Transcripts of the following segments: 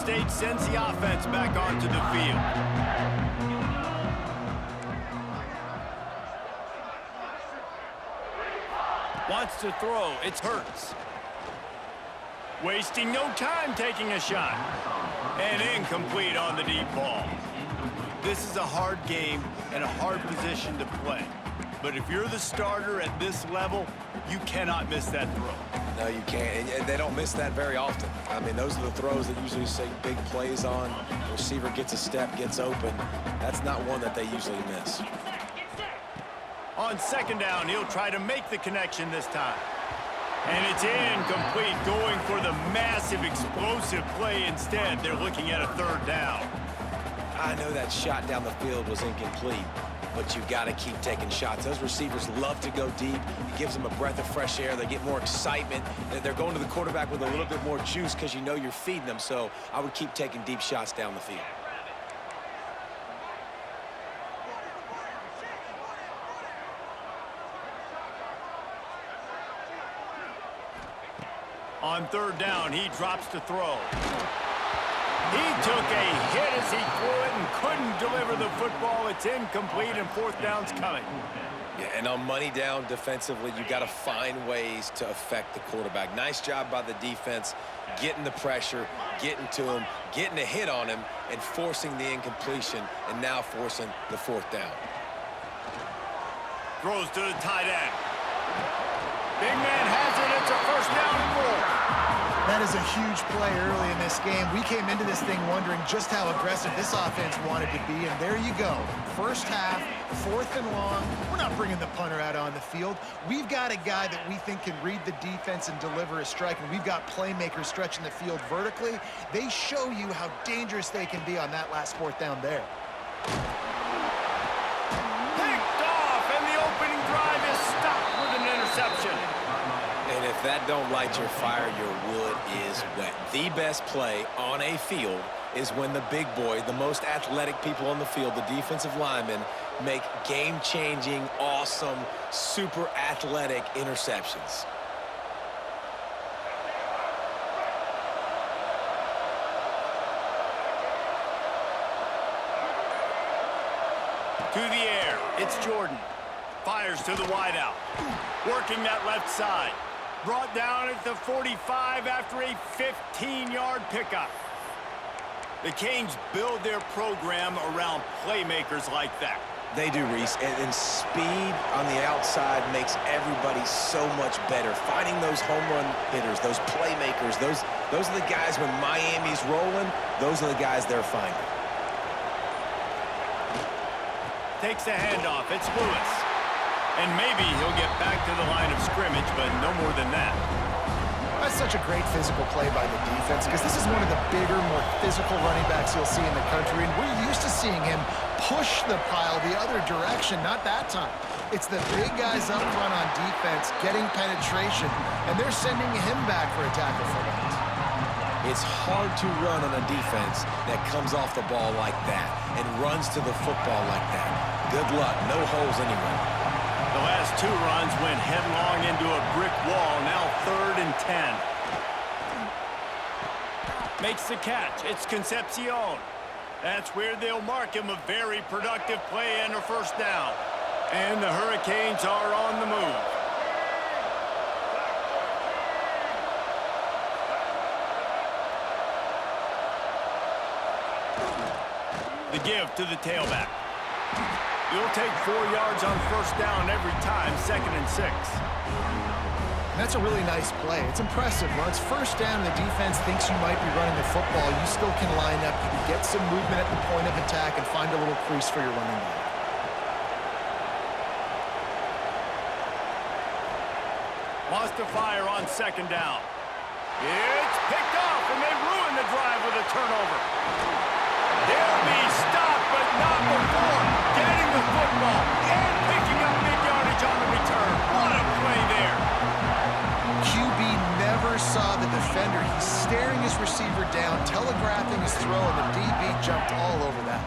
stage sends the offense back onto the field. Wants to throw. It's Hurts. Wasting no time taking a shot. And incomplete on the deep ball. This is a hard game and a hard position to play. But if you're the starter at this level, you cannot miss that throw. No, you can't. And they don't miss that very often. I mean, those are the throws that usually say big plays on. The receiver gets a step, gets open. That's not one that they usually miss. On second down, he'll try to make the connection this time. And it's incomplete, going for the massive, explosive play instead. They're looking at a third down. I know that shot down the field was incomplete, but you got to keep taking shots. Those receivers love to go deep. It gives them a breath of fresh air. They get more excitement. They're going to the quarterback with a little bit more juice because you know you're feeding them. So I would keep taking deep shots down the field. On third down, he drops to throw. He took a hit as he threw it and couldn't deliver the football. It's incomplete, and fourth down's coming. Yeah, and on money down defensively, you got to find ways to affect the quarterback. Nice job by the defense, getting the pressure, getting to him, getting a hit on him, and forcing the incompletion, and now forcing the fourth down. Throws to the tight end. Big man has it. It's a first down and more. That is a huge play early in this game. We came into this thing wondering just how aggressive this offense wanted to be, and there you go. First half, fourth and long. We're not bringing the punter out on the field. We've got a guy that we think can read the defense and deliver a strike, and we've got playmakers stretching the field vertically. They show you how dangerous they can be on that last fourth down there. Picked off, and the opening drive is stopped with an interception. And if that don't light your fire, your wood is wet. The best play on a field is when the big boy, the most athletic people on the field, the defensive linemen, make game-changing, awesome, super athletic interceptions. To the air, it's Jordan. Fires to the wideout. Working that left side. Brought down at the 45 after a 15-yard pickup. The Canes build their program around playmakers like that. They do, Reese, and speed on the outside makes everybody so much better. Finding those home run hitters, those playmakers, those are the guys when Miami's rolling, those are the guys they're finding. Takes the handoff. It's Lewis. And maybe he'll get back to the line of scrimmage, but no more than that. That's such a great physical play by the defense because this is one of the bigger, more physical running backs you'll see in the country, and we're used to seeing him push the pile the other direction, not that time. It's the big guys up front on defense getting penetration, and they're sending him back for a tackle for that. It's hard to run on a defense that comes off the ball like that and runs to the football like that. Good luck. No holes anywhere. The last two runs went headlong into a brick wall. Now 3rd and 10. Makes the catch. It's Concepcion. That's where they'll mark him. A very productive play and a first down. And the Hurricanes are on the move. The give to the tailback. You'll take 4 yards on first down every time, 2nd and 6. That's a really nice play. It's impressive. When it's first down, the defense thinks you might be running the football. You still can line up. You can get some movement at the point of attack and find a little crease for your running back. Lost to fire on 2nd down. It's picked off, and they ruin the drive with a turnover. They'll be stopped, but not before getting the football and picking up big yardage on the return. What a play there. QB never saw the defender. He's staring his receiver down, telegraphing his throw, and the DB jumped all over that.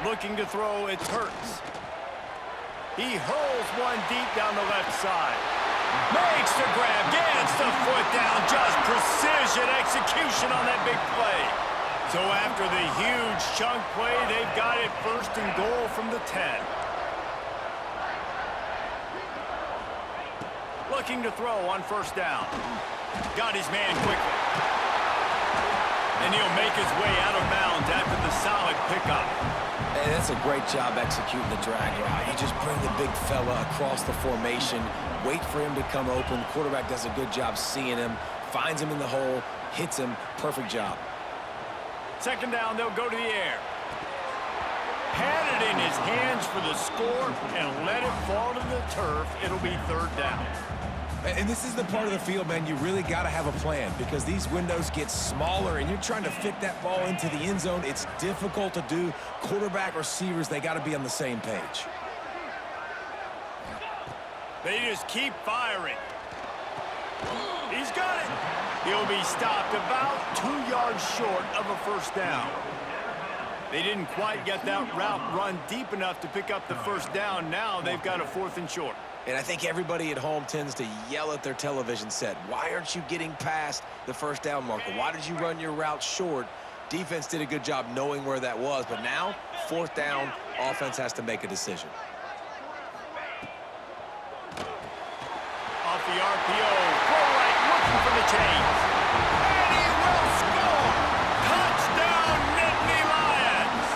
Looking to throw, it's Hurts. He hurls one deep down the left side. Makes the grab, gets the foot down, just precision execution on that big play. So after the huge chunk play, they've got it 1st and goal from the 10. Looking to throw on 1st down. Got his man quickly. And he'll make his way out of bounds after the solid pickup. And that's a great job executing the drag route. You just bring the big fella across the formation, wait for him to come open. Quarterback does a good job seeing him, finds him in the hole, hits him. Perfect job. 2nd down, they'll go to the air. Had it in his hands for the score and let it fall to the turf. It'll be 3rd down. And this is the part of the field, man, you really got to have a plan because these windows get smaller and you're trying to fit that ball into the end zone. It's difficult to do. Quarterback, receivers, they got to be on the same page. They just keep firing. He's got it. He'll be stopped about 2 yards short of a 1st down. They didn't quite get that route run deep enough to pick up the 1st down. Now they've got a 4th and short. And I think everybody at home tends to yell at their television set. Why aren't you getting past the 1st down marker? Why did you run your route short? Defense did a good job knowing where that was. But now, 4th down, offense has to make a decision. Off the RPO, throw right, looking for the chains. And he will score! Touchdown, Nittany Lions!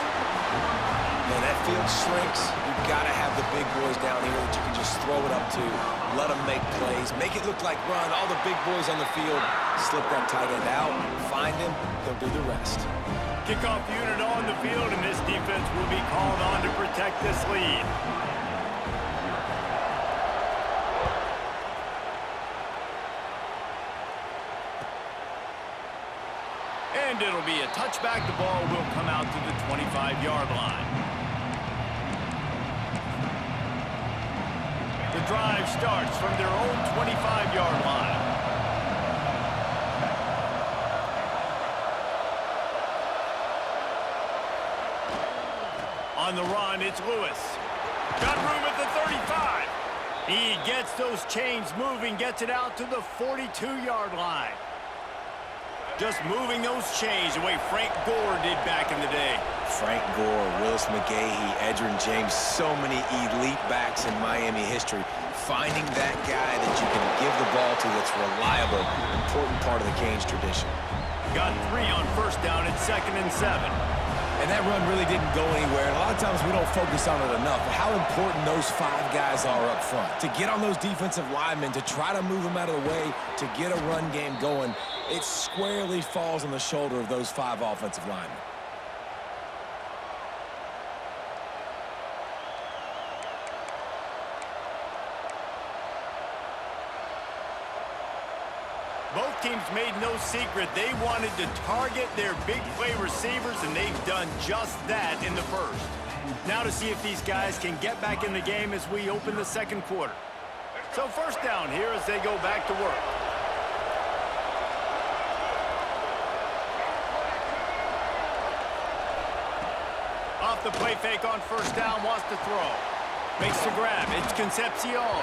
When that field shrinks, you've got to have the big boys down here that you can just throw it up to, let them make plays, make it look like run. All the big boys on the field, slip that tight end out, find him, he'll do the rest. Kickoff unit on the field, and this defense will be called on to protect this lead. And it'll be a touchback. The ball will come out to the 25-yard line. The drive starts from their own 25-yard line. On the run, it's Lewis. Got room at the 35. He gets those chains moving, gets it out to the 42-yard line. Just moving those chains the way Frank Gore did back in the day. Frank Gore, Willis McGahee, Edgerrin James, so many elite backs in Miami history. Finding that guy that you can give the ball to that's reliable, important part of the Canes tradition. Got 3 on 1st down at 2nd and 7. And that run really didn't go anywhere. And a lot of times we don't focus on it enough. How important those 5 guys are up front. To get on those defensive linemen, to try to move them out of the way, to get a run game going, it squarely falls on the shoulder of those 5 offensive linemen. Both teams made no secret they wanted to target their big play receivers, and they've done just that in the 1st. Now to see if these guys can get back in the game as we open the 2nd quarter. So 1st down here as they go back to work. Off the play fake on 1st down, wants to throw. Makes the grab, it's Concepcion.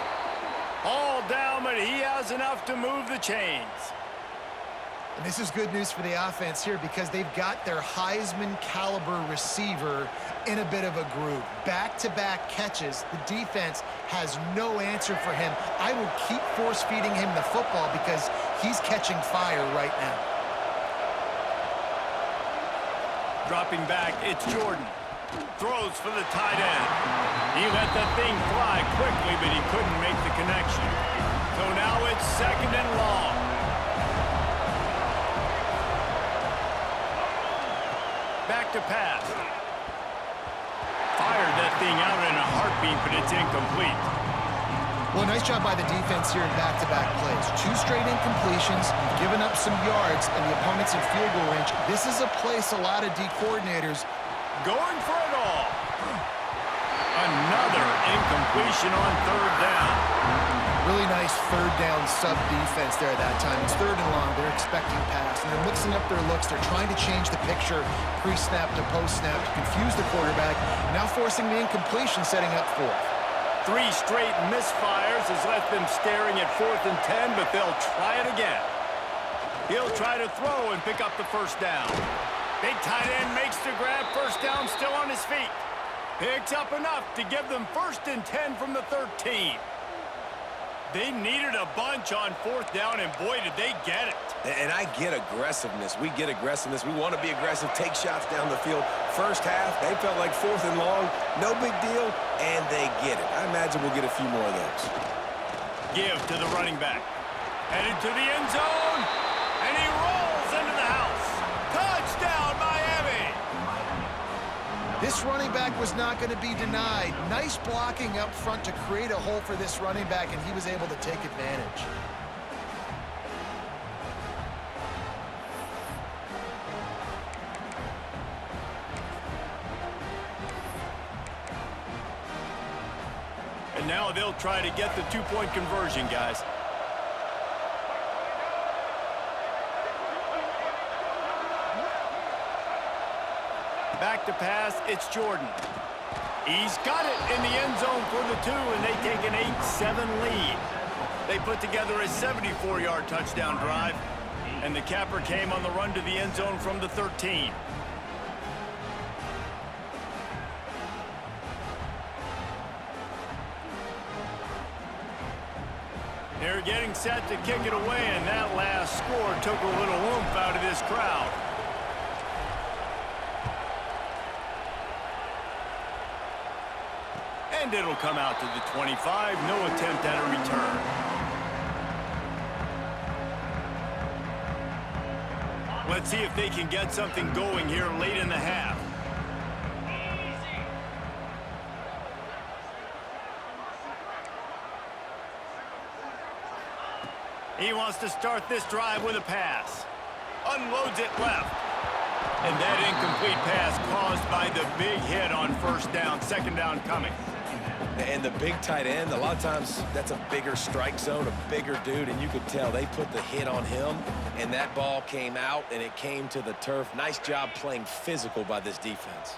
All down, but he has enough to move the chains. And this is good news for the offense here because they've got their Heisman caliber receiver in a bit of a groove. Back-to-back catches. The defense has no answer for him. I will keep force-feeding him the football because he's catching fire right now. Dropping back, it's Jordan. Throws for the tight end. He let the thing fly quickly, but he couldn't make the connection. So now it's 2nd and long. Back to pass. Fired that thing out in a heartbeat, but it's incomplete. Well, nice job by the defense here in back-to-back plays. 2 straight incompletions, given up some yards, and the opponent's in field goal range. This is a place a lot of D coordinators going for it all. Another incompletion on 3rd down. Really nice 3rd down sub-defense there at that time. It's 3rd and long. They're expecting pass, and they're mixing up their looks. They're trying to change the picture pre-snap to post-snap to confuse the quarterback, now forcing the incompletion, setting up 4th. 3 straight misfires Bears has left them staring at 4th and 10, but they'll try it again. He'll try to throw and pick up the first down. Big tight end makes the grab, first down, still on his feet. Picks up enough to give them 1st and 10 from the 13. They needed a bunch on 4th down, and boy, did they get it. And I get aggressiveness. We get aggressiveness. We want to be aggressive, take shots down the field. First half, they felt like 4th and long. No big deal, and they get it. I imagine we'll get a few more of those. Give to the running back. Headed to the end zone, and he rolls into the house. Touchdown, Miami! This running back was not going to be denied. Nice blocking up front to create a hole for this running back, and he was able to take advantage. And now they'll try to get the two-point conversion, guys. Back to pass, it's Jordan. He's got it in the end zone for the 2, and they take an 8-7 lead. They put together a 74-yard touchdown drive, and the capper came on the run to the end zone from the 13. They're getting set to kick it away, and that last score took a little oomph out of this crowd. And it'll come out to the 25. No attempt at a return. Let's see if they can get something going here late in the half. He wants to start this drive with a pass. Unloads it left. And that incomplete pass caused by the big hit on first down, second down coming. And the big tight end, a lot of times that's a bigger strike zone, a bigger dude, and you could tell they put the hit on him, and that ball came out, and it came to the turf. Nice job playing physical by this defense.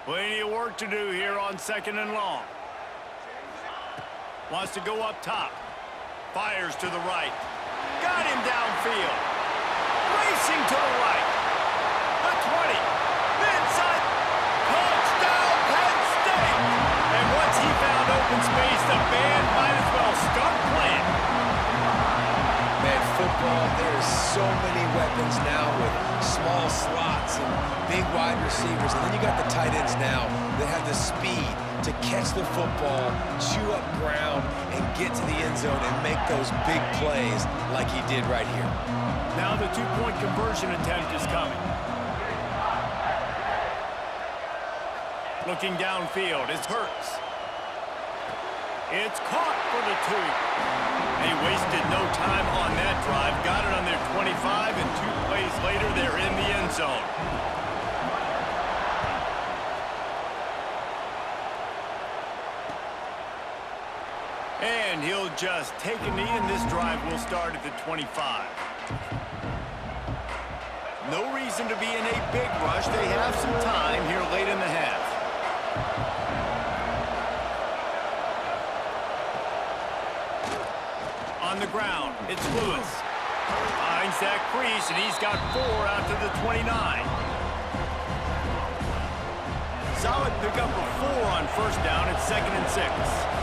Plenty of work to do here on 2nd and long. Wants to go up top. Fires to the right. Got him downfield. Racing to the right. The 20. Inside. Touchdown, Penn State. And once he found open space, the band might as well start playing. Man, football, there's so many weapons now with small slots and big wide receivers. And then you got the tight ends now that have the speed to catch the football, chew up ground, and get to the end zone and make those big plays like he did right here. Now the two-point conversion attempt is coming. Looking downfield, it's Hurts. It's caught for the 2. They wasted no time on that drive. Got it on their 25, and 2 plays later, they're in the end zone. And he'll just take a knee, and this drive will start at the 25. No reason to be in a big rush. They have some time here late in the half. On the ground, it's Lewis. Finds that crease, and he's got 4 out to the 29. Solid pickup of 4 on first down at 2nd and 6.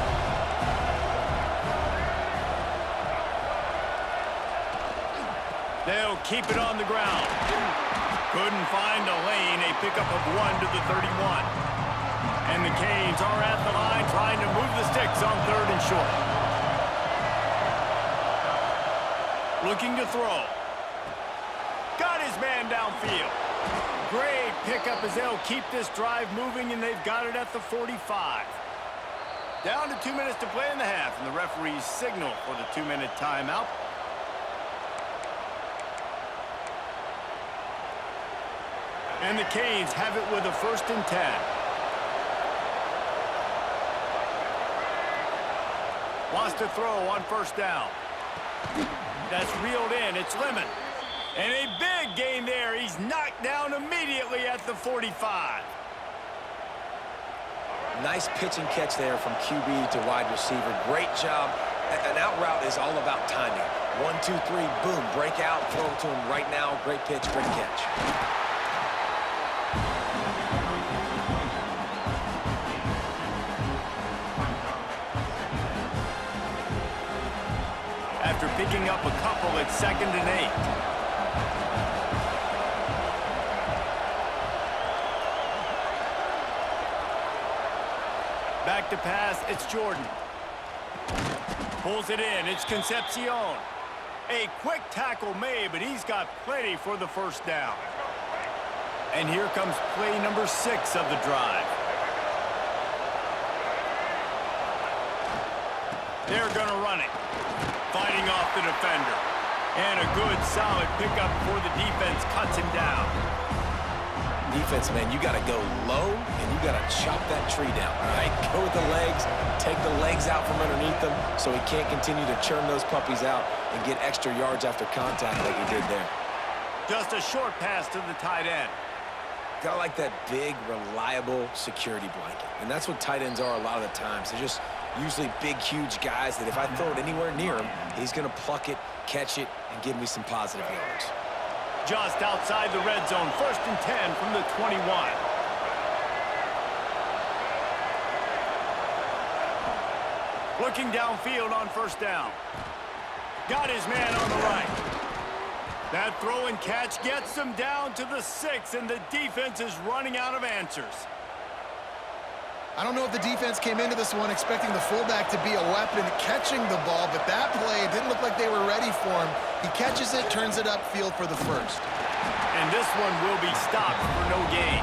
They'll keep it on the ground. Couldn't find a lane. A pickup of 1 to the 31. And the Canes are at the line trying to move the sticks on 3rd and short. Looking to throw. Got his man downfield. Great pickup as they'll keep this drive moving, and they've got it at the 45. Down to 2 minutes to play in the half, and the referees signal for the 2-minute timeout. And the Canes have it with a 1st and 10. Wants to throw on first down. That's reeled in. It's Lemon. And a big gain there. He's knocked down immediately at the 45. Nice pitch and catch there from QB to wide receiver. Great job An out route is all about timing. 1, 2, 3, boom, break out, throw it to him right now. Great pitch, great catch. After picking up a couple, it's 2nd and 8. Back to pass, it's Jordan. Pulls it in, it's Concepcion. A quick tackle made, but he's got plenty for the first down. And here comes play number 6 of the drive. They're gonna run it. Fighting off the defender. And a good, solid pickup before the defense cuts him down. Defense, man, you got to go low, and you got to chop that tree down, all right? Go with the legs, take the legs out from underneath them so he can't continue to churn those puppies out and get extra yards after contact like he did there. Just a short pass to the tight end. Got like that big, reliable security blanket, and that's what tight ends are a lot of the times. They're just usually big, huge guys that if I throw it anywhere near him, he's going to pluck it, catch it, and give me some positive yards. Just outside the red zone, 1st and 10 from the 21. Looking downfield on 1st down. Got his man on the right. That throw and catch gets them down to the 6, and the defense is running out of answers. I don't know if the defense came into this one expecting the fullback to be a weapon catching the ball, but that play didn't look like they were ready for him. He catches it, turns it upfield for the first. And this one will be stopped for no gain.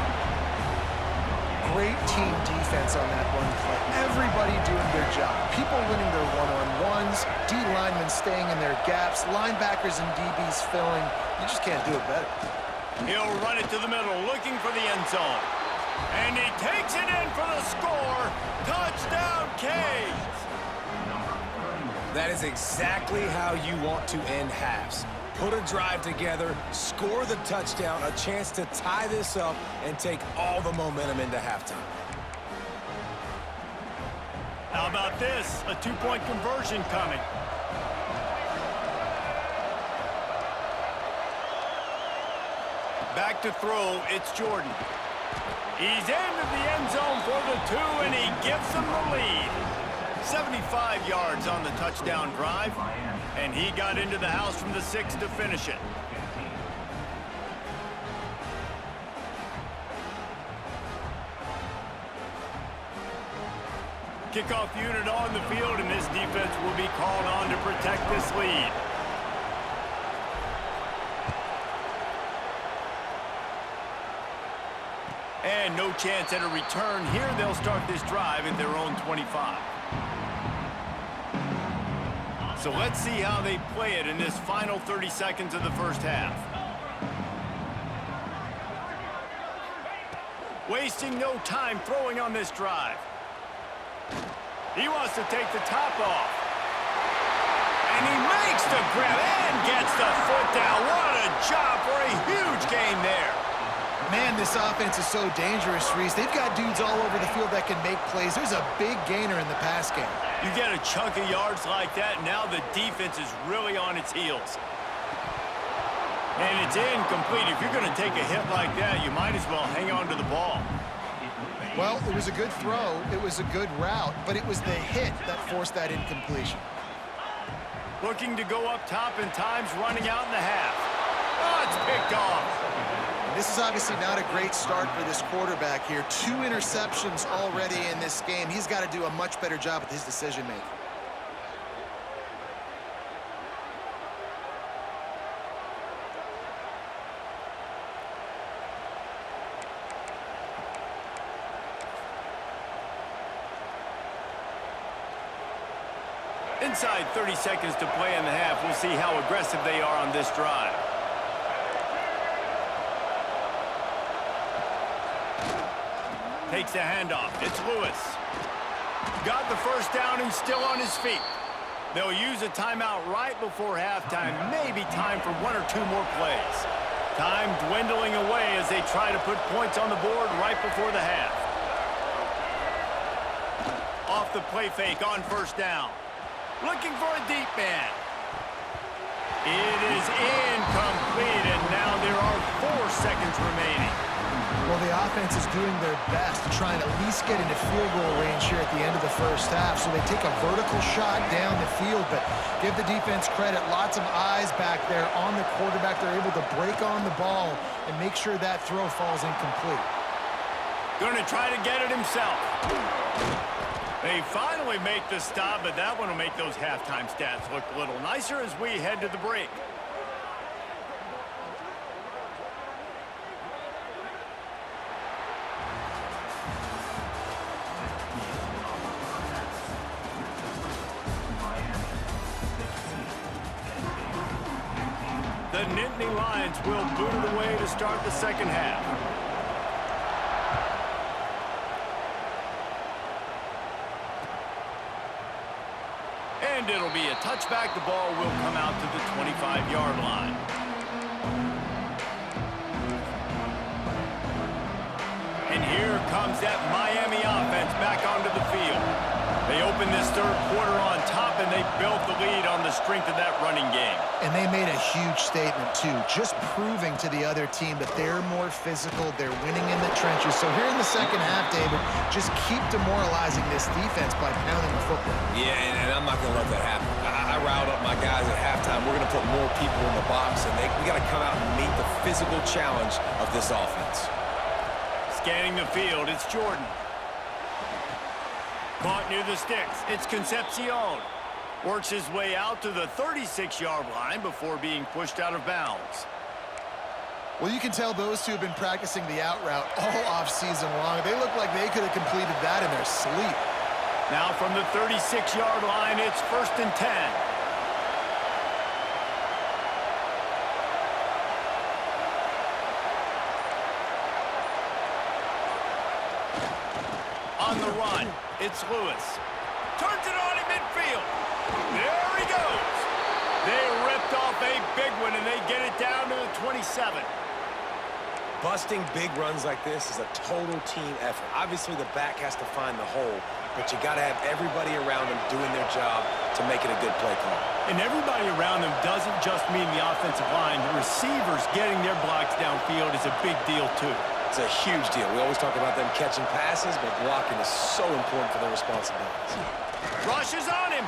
Great team defense on that one play. Everybody doing their job. People winning their one-on-ones, D linemen staying in their gaps, linebackers and DBs filling. You just can't do it better. He'll run it to the middle, looking for the end zone. And he takes it in for the score. Touchdown, Canes! That is exactly how you want to end halves. Put a drive together, score the touchdown, a chance to tie this up, and take all the momentum into halftime. How about this? A 2-point conversion coming. Back to throw, it's Jordan. He's into the end zone for the 2, and he gives them the lead. 75 yards on the touchdown drive, and he got into the house from the 6 to finish it. Kickoff unit on the field, and this defense will be called on to protect this lead. And no chance at a return here. They'll start this drive at their own 25. So let's see how they play it in this final 30 seconds of the first half. Wasting no time throwing on this drive. He wants to take the top off. And he makes the grab and gets the foot down. What a job for a huge gain there. Man, this offense is so dangerous, Reese. They've got dudes all over the field that can make plays. There's a big gainer in the pass game. You get a chunk of yards like that, now the defense is really on its heels. And it's incomplete. If you're going to take a hit like that, you might as well hang on to the ball. Well, it was a good throw. It was a good route, but it was the hit that forced that incompletion. Looking to go up top in times, running out in the half. Oh, it's picked off. This is obviously not a great start for this quarterback here. 2 interceptions already in this game. He's got to do a much better job with his decision-making. Inside 30 seconds to play in the half. We'll see how aggressive they are on this drive. Takes the handoff. It's Lewis. Got the first down and still on his feet. They'll use a timeout right before halftime. Maybe time for 1 or 2 more plays. Time dwindling away as they try to put points on the board right before the half. Off the play fake on first down. Looking for a deep man. It is incomplete, and now there are 4 seconds remaining. Well, the offense is doing their best to try and at least get into field goal range here at the end of the first half. So they take a vertical shot down the field, but give the defense credit. Lots of eyes back there on the quarterback. They're able to break on the ball and make sure that throw falls incomplete. Going to try to get it himself. They finally make the stop, but that one will make those halftime stats look a little nicer as we head to the break. The Nittany Lions will boot it away to start the second half. And it'll be a touchback. The ball will come out to the 25-yard line. And here comes that Miami offense back onto the field. They open this third quarter on top, and they built the lead on the strength of that running game. And they made a huge statement, too, just proving to the other team that they're more physical, they're winning in the trenches. So here in the second half, David, just keep demoralizing this defense by pounding the football. Yeah, and I'm not going to let that happen. I riled up my guys at halftime. We're going to put more people in the box, and we got to come out and meet the physical challenge of this offense. Scanning the field, it's Jordan. Caught near the sticks, it's Concepcion. Works his way out to the 36-yard line before being pushed out of bounds. Well, you can tell those two have been practicing the out route all off-season long. They look like they could have completed that in their sleep. Now from the 36-yard line, it's 1st and 10. On the run, it's Lewis. Turns it on in midfield. There he goes. They ripped off a big one, and they get it down to the 27. Busting big runs like this is a total team effort. Obviously, the back has to find the hole, but you got to have everybody around them doing their job to make it a good play call. And everybody around them doesn't just mean the offensive line. The receivers getting their blocks downfield is a big deal, too. It's a huge deal. We always talk about them catching passes, but blocking is so important for their responsibilities. Rush is on him.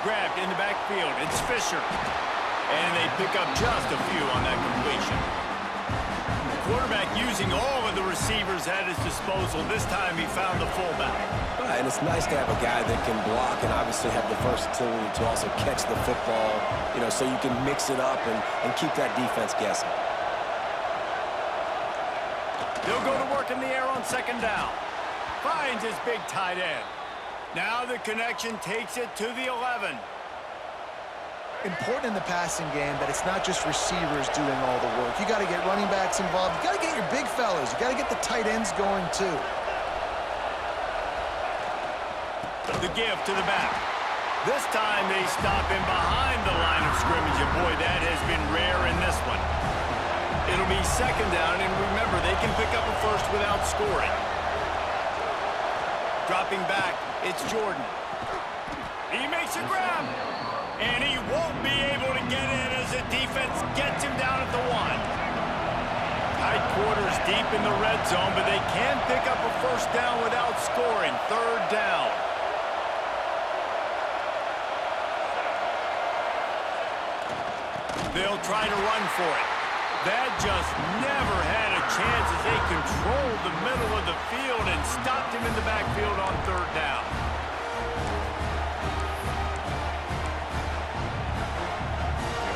Grabbed in the backfield. It's Fisher. And they pick up just a few on that completion. Quarterback using all of the receivers at his disposal. This time he found the fullback. And it's nice to have a guy that can block and obviously have the versatility to also catch the football, so you can mix it up and keep that defense guessing. They'll go to work in the air on second down. Finds his big tight end. Now the connection takes it to the 11. Important in the passing game that it's not just receivers doing all the work. You got to get running backs involved. You got to get your big fellas. You got to get the tight ends going too. The give to the back. This time they stop him behind the line of scrimmage, and boy, that has been rare in this one. It'll be second down, and remember, they can pick up a first without scoring. Dropping back, it's Jordan. He makes a grab, and he won't be able to get in as the defense gets him down at the 1. Tight quarters deep in the red zone, but they can pick up a first down without scoring. Third down. They'll try to run for it. That just never had a chance as they controlled the middle of the field and stopped him in the backfield on third down.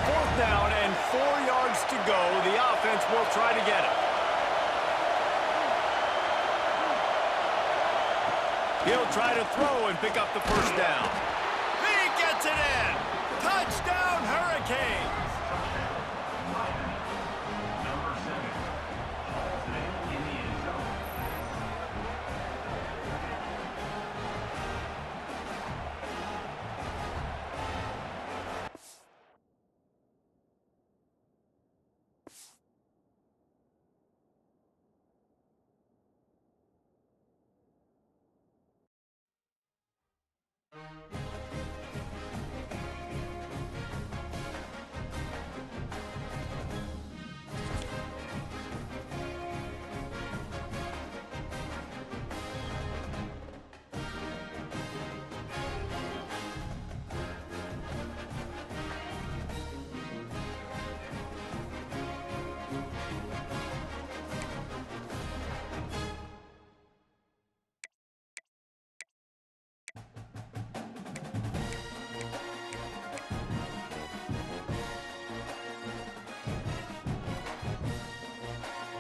Fourth down and 4 yards to go. The offense will try to get it. He'll try to throw and pick up the first down. He gets it in.